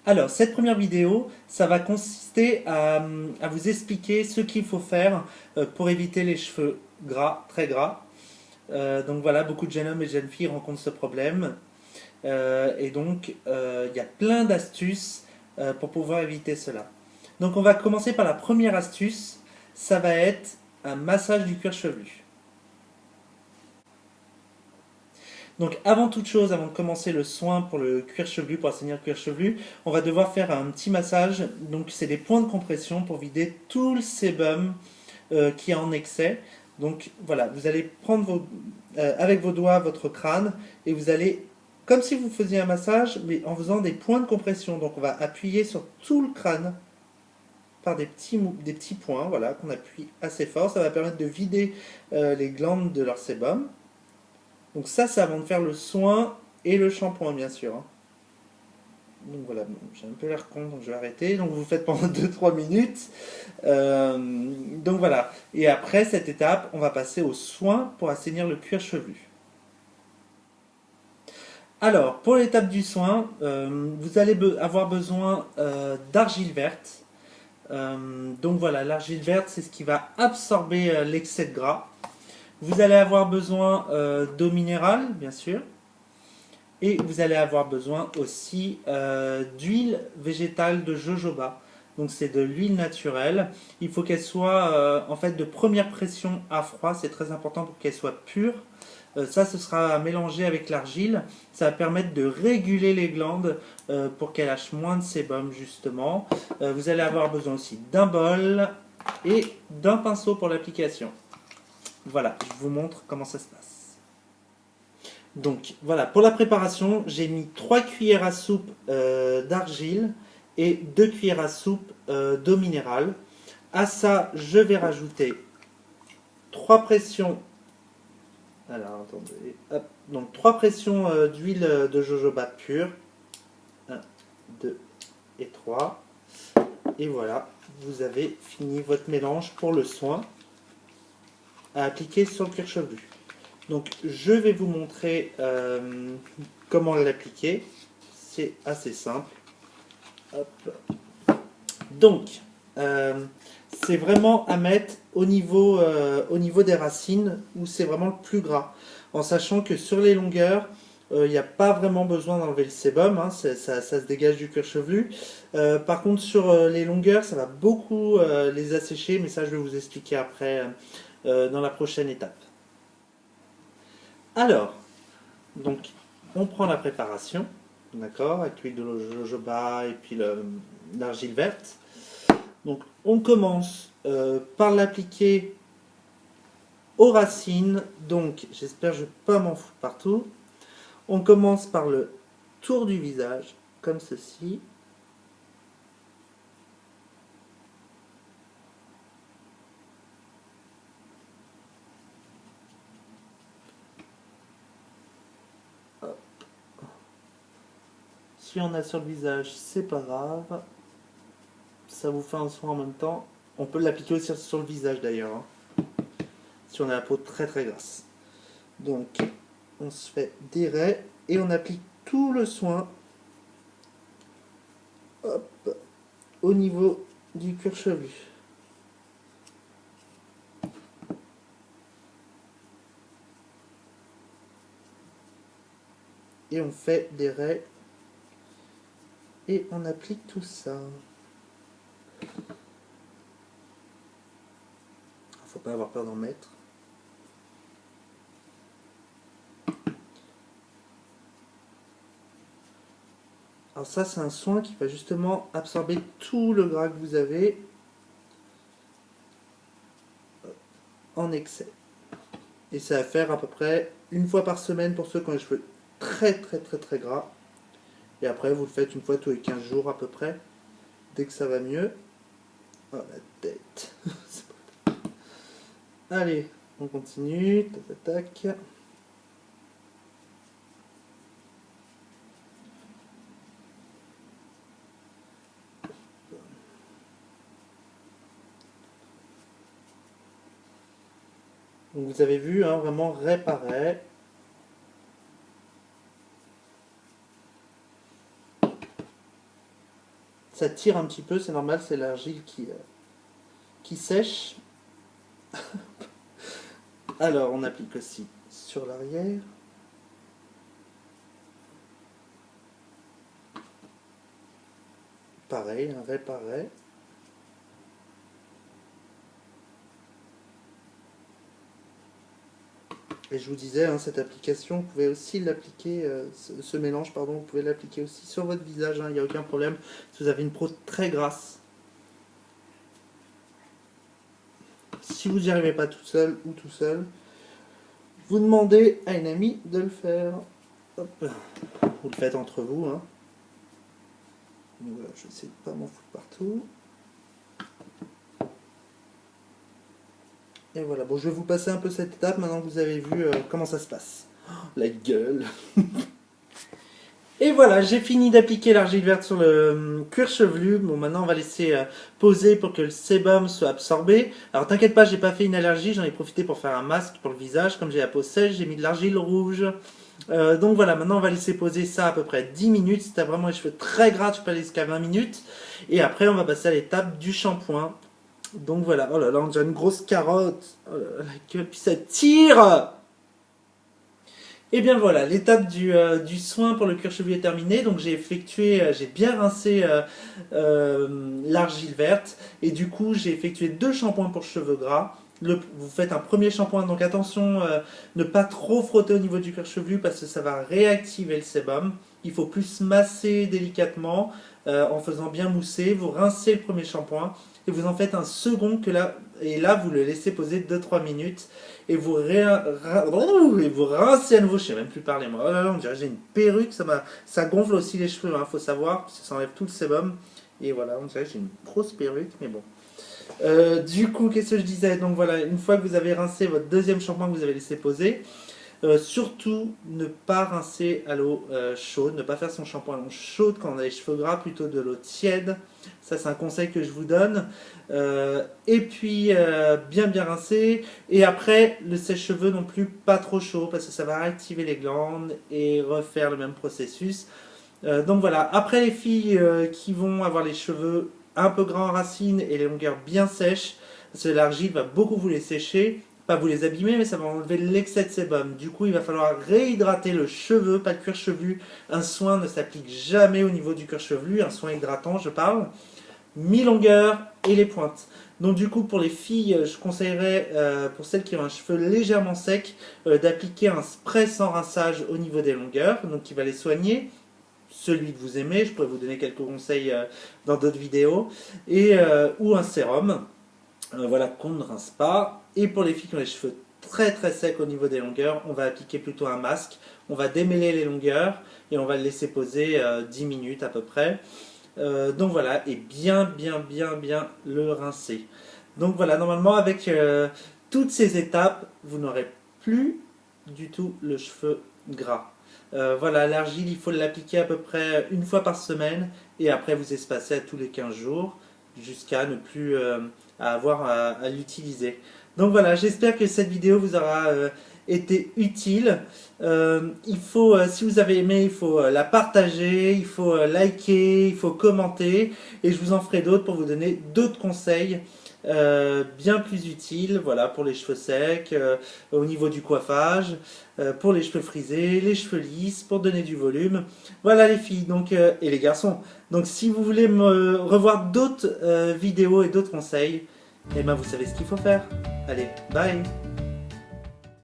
Alors, cette première vidéo, ça va consister à vous expliquer ce qu'il faut faire pour éviter les cheveux gras, très gras. Donc voilà, beaucoup de jeunes hommes et de jeunes filles rencontrent ce problème. Il y a plein d'astuces pour pouvoir éviter cela. Donc, on va commencer par la première astuce. Ça va être un massage du cuir chevelu. Donc avant toute chose, avant de commencer le soin pour le cuir chevelu, pour assainir le cuir chevelu, on va devoir faire un petit massage. Donc c'est des points de compression pour vider tout le sébum qui est en excès. Donc voilà, vous allez prendre avec vos doigts votre crâne et vous allez, comme si vous faisiez un massage, mais en faisant des points de compression. Donc on va appuyer sur tout le crâne par des petits points, voilà, qu'on appuie assez fort. Ça va permettre de vider les glandes de leur sébum. Donc ça, c'est avant de faire le soin et le shampoing, bien sûr, hein. Donc voilà, bon, j'ai un peu l'air con, donc je vais arrêter. Donc vous faites pendant 2-3 minutes. Donc voilà. Et après cette étape, on va passer au soin pour assainir le cuir chevelu. Alors, pour l'étape du soin, vous allez avoir besoin d'argile verte. Donc voilà, l'argile verte, c'est ce qui va absorber l'excès de gras. Vous allez avoir besoin d'eau minérale, bien sûr. Et vous allez avoir besoin aussi d'huile végétale de jojoba. Donc c'est de l'huile naturelle. Il faut qu'elle soit en fait de première pression à froid. C'est très important pour qu'elle soit pure. Ça, ce sera mélangé avec l'argile. Ça va permettre de réguler les glandes pour qu'elles lâchent moins de sébum justement. Vous allez avoir besoin aussi d'un bol et d'un pinceau pour l'application. Voilà, je vous montre comment ça se passe. Donc voilà, pour la préparation, j'ai mis 3 cuillères à soupe d'argile et 2 cuillères à soupe d'eau minérale. À ça, je vais rajouter 3 pressions. Alors attendez, hop. Donc 3 pressions d'huile de jojoba pure. 1, 2 et 3. Et voilà, vous avez fini votre mélange pour le soin à appliquer sur le cuir chevelu. Donc je vais vous montrer comment l'appliquer. C'est assez simple. Hop. Donc, c'est vraiment à mettre au niveau des racines où c'est vraiment le plus gras. En sachant que sur les longueurs, il n'y a pas vraiment besoin d'enlever le sébum, hein, ça se dégage du cuir chevelu. Par contre, sur les longueurs, ça va beaucoup les assécher, mais ça je vais vous expliquer après dans la prochaine étape. Alors, donc, on prend la préparation, d'accord, avec l'huile de jojoba et puis l'argile verte. Donc, on commence par l'appliquer aux racines. Donc, j'espère que je ne vais pas m'en foutre partout. On commence par le tour du visage, comme ceci. Hop. Si on a sur le visage, c'est pas grave. Ça vous fait un soin en même temps. On peut l'appliquer aussi sur le visage d'ailleurs, hein, si on a la peau très très grasse. Donc, on se fait des raies et on applique tout le soin, hop, au niveau du cuir chevelu. Et on fait des raies et on applique tout ça. Faut pas avoir peur d'en mettre. Alors ça, c'est un soin qui va justement absorber tout le gras que vous avez en excès. Et ça va faire à peu près une fois par semaine pour ceux qui ont les cheveux très très très très gras. Et après, vous le faites une fois tous les 15 jours à peu près. Dès que ça va mieux. Oh, la tête. Allez, on continue. Tac, tac, tac. Donc vous avez vu, hein, vraiment réparer. ça tire un petit peu, c'est normal, c'est l'argile qui sèche. Alors on applique aussi sur l'arrière. Pareil, un réparait. Et je vous disais, hein, cette application, vous pouvez aussi l'appliquer, ce mélange, pardon, vous pouvez l'appliquer aussi sur votre visage, hein, il n'y a aucun problème, si vous avez une peau très grasse. Si vous n'y arrivez pas tout seul ou tout seul, vous demandez à une amie de le faire. Hop. Vous le faites entre vous. Hein. Donc voilà, je vais essayer de ne pas m'en foutre partout. Et voilà, bon, je vais vous passer un peu cette étape maintenant que vous avez vu comment ça se passe. Oh, la gueule. Et voilà, j'ai fini d'appliquer l'argile verte sur le cuir chevelu. Bon, maintenant on va laisser poser pour que le sébum soit absorbé. Alors t'inquiète pas, j'ai pas fait une allergie, j'en ai profité pour faire un masque pour le visage. Comme j'ai la peau sèche, j'ai mis de l'argile rouge. Donc voilà, maintenant on va laisser poser ça à peu près 10 minutes. Si t'as vraiment les cheveux très gras, tu peux aller jusqu'à 20 minutes. Et après on va passer à l'étape du shampoing. Donc voilà, oh là là, on dirait une grosse carotte. Oh là là, la gueule, puis ça tire. Et bien voilà, l'étape du soin pour le cuir chevelu est terminée. Donc j'ai bien rincé l'argile verte. Et du coup, j'ai effectué 2 shampoings pour cheveux gras. Vous faites un premier shampoing, donc attention, ne pas trop frotter au niveau du cuir chevelu parce que ça va réactiver le sébum. Il faut plus masser délicatement en faisant bien mousser. Vous rincez le premier shampoing et vous en faites un second et là vous le laissez poser 2-3 minutes et vous rincez à nouveau. Je ne sais même plus parler moi. Oh là là, on dirait que j'ai une perruque, ça gonfle aussi les cheveux, hein, faut savoir, parce que ça enlève tout le sébum. Et voilà, on dirait que j'ai une grosse perruque, mais bon. Du coup, qu'est-ce que je disais? Donc voilà, une fois que vous avez rincé votre deuxième shampoing que vous avez laissé poser, surtout ne pas rincer à l'eau chaude, ne pas faire son shampoing à l'eau chaude quand on a les cheveux gras, plutôt de l'eau tiède. Ça c'est un conseil que je vous donne. Et puis bien rincer. Et après le sèche-cheveux non plus pas trop chaud parce que ça va activer les glandes et refaire le même processus. Donc voilà, après les filles qui vont avoir les cheveux un peu grands en racines et les longueurs bien sèches, parce que l'argile va beaucoup vous les sécher, pas vous les abîmer, mais ça va enlever l'excès de sébum. Du coup, il va falloir réhydrater le cheveu, pas le cuir chevelu. Un soin ne s'applique jamais au niveau du cuir chevelu, un soin hydratant, je parle. Mi-longueur et les pointes. Donc du coup, pour les filles, je conseillerais, pour celles qui ont un cheveu légèrement sec, d'appliquer un spray sans rinçage au niveau des longueurs, donc qui va les soigner. Celui que vous aimez, je pourrais vous donner quelques conseils dans d'autres vidéos, ou un sérum, voilà, qu'on ne rince pas. Et pour les filles qui ont les cheveux très très secs au niveau des longueurs, on va appliquer plutôt un masque, on va démêler les longueurs et on va le laisser poser 10 minutes à peu près. Donc voilà, et bien le rincer. Donc voilà, normalement avec toutes ces étapes, vous n'aurez plus du tout le cheveu gras. Voilà, l'argile, il faut l'appliquer à peu près une fois par semaine et après vous espacez à tous les 15 jours jusqu'à ne plus avoir à l'utiliser. Donc voilà, j'espère que cette vidéo vous aura été utile. Si vous avez aimé, il faut la partager, il faut liker, il faut commenter et je vous en ferai d'autres pour vous donner d'autres conseils bien plus utiles, voilà, pour les cheveux secs, au niveau du coiffage, pour les cheveux frisés, les cheveux lisses, pour donner du volume. Voilà les filles donc, et les garçons. Donc si vous voulez me revoir d'autres vidéos et d'autres conseils, eh ben vous savez ce qu'il faut faire. Allez, bye!